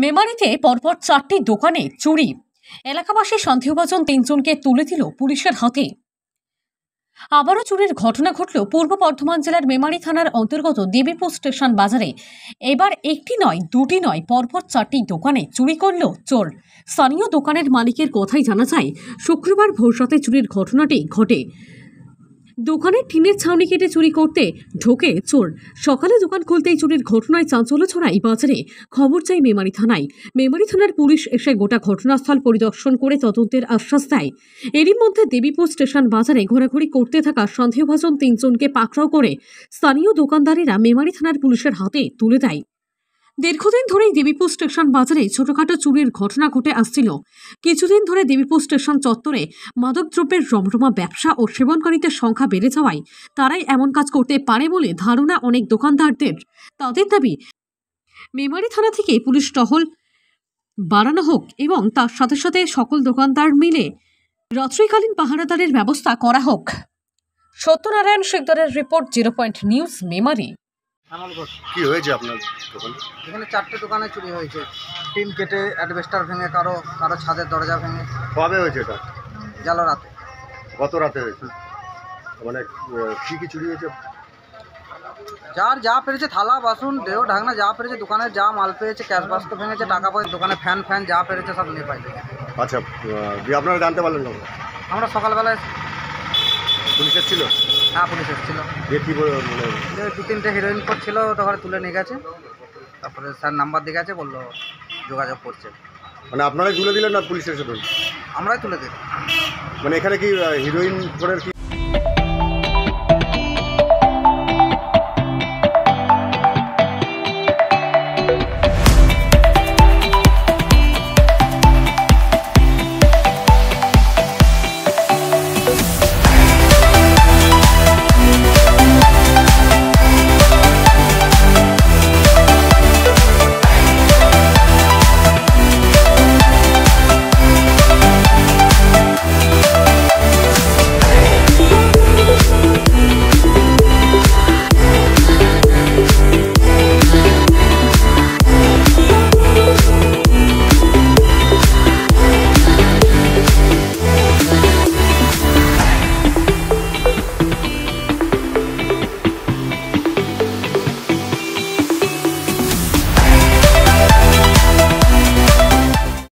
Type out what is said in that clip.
মেমারিতে পরপর 4টি দোকানে চুরি। এলাকাবাসী সন্দেহভাজন 3 জনকে তুলে দিল পুলিশের হাতে। আবারও চুরির ঘটনা ঘটল পূর্ব বর্ধমান জেলার মেমারি থানার অন্তর্গত দেবীপুর স্টেশন বাজারে। এবার একটি নয়, দুটি নয়, পরপর 4টি দোকানে চুরি করল চোর। স্থানীয় দোকানের মালিকের কথাই জানা যায়, শুক্রবার ভোররাতে চুরির ঘটনাটি ঘটে। দোকানের টিনের ছাউনি কেটে চুরি করতে ঢোকে চোর। সকালে দোকান খুলতেই চুরির ঘটনায় চাঞ্চল্য ছড়ায় বাজারে। খবর চাই মেমারি থানায়। মেমারি থানার পুলিশ এসে গোটা ঘটনাস্থল পরিদর্শন করে তদন্তের আশ্বাস দেয়। এরই মধ্যে দেবীপুর স্টেশন বাজারে ঘোরাঘুরি করতে থাকা সন্দেহভাজন 3 জনকে পাকড়াও করে স্থানীয় দোকানদারেরা মেমারি থানার পুলিশের হাতে তুলে দেয়। দীর্ঘদিন ধরেই দেবীপুর স্টেশন বাজারে ছোটখাটো চুরির ঘটনা ঘটে আসছিল। কিছুদিন ধরে দেবীপুর স্টেশন চত্বরে মাদকদ্রব্যের রমরমা ব্যবসা ও সেবনকারীদের সংখ্যা বেড়ে যাওয়ায় তারাই এমন কাজ করতে পারে বলে ধারণা অনেক দোকানদারদের। তাদের দাবি, মেমারি থানা থেকে পুলিশ টহল বাড়ানো হোক এবং তার সাথে সাথে সকল দোকানদার মিলে রাত্রিকালীন পাহারাদারের ব্যবস্থা করা হোক। সত্যনারায়ণ শিকদারের রিপোর্ট, 0 পয়েন্ট নিউজ, মেমারি। কি হয়েছে আপনার দোকানে? এখানে 4টে দোকানে চুরি হয়েছে। টিন কেটে অ্যাডভেস্টার ভেঙে, কারো ছাদের দরজা ভেঙে। কবে হয়েছে এটা? গেল রাতে। গত রাতে হয়েছে? মানে কি চুরি হয়েছে? যার যা পেরেছে, থালা বাসন দেহ ঢাকনা যা পেরেছে, দোকানের যা মাল পেয়েছে, ক্যাশ বাক্স তো ভেঙেছে, টাকা পয়সা, দোকানে ফ্যান যা পেরেছে সব নিয়ে পাইছে। আচ্ছা, দিয়ে আপনারা জানতে পারলেন না? আমরা সকালবেলায় পুলিশ এসেছিল? হ্যাঁ, পুলিশ এসেছিল। দিয়ে কি মানে 2-3টে হিরোইন করছিল, ওটা তুলে নিয়ে গেছে। তারপরে স্যার নাম্বার দিয়ে গেছে, বললো যোগাযোগ করছে। মানে আপনারাই তুলে দিলেন না পুলিশ এসে? আমরাই তুলে দিই। মানে এখানে কি হিরোইন করে কি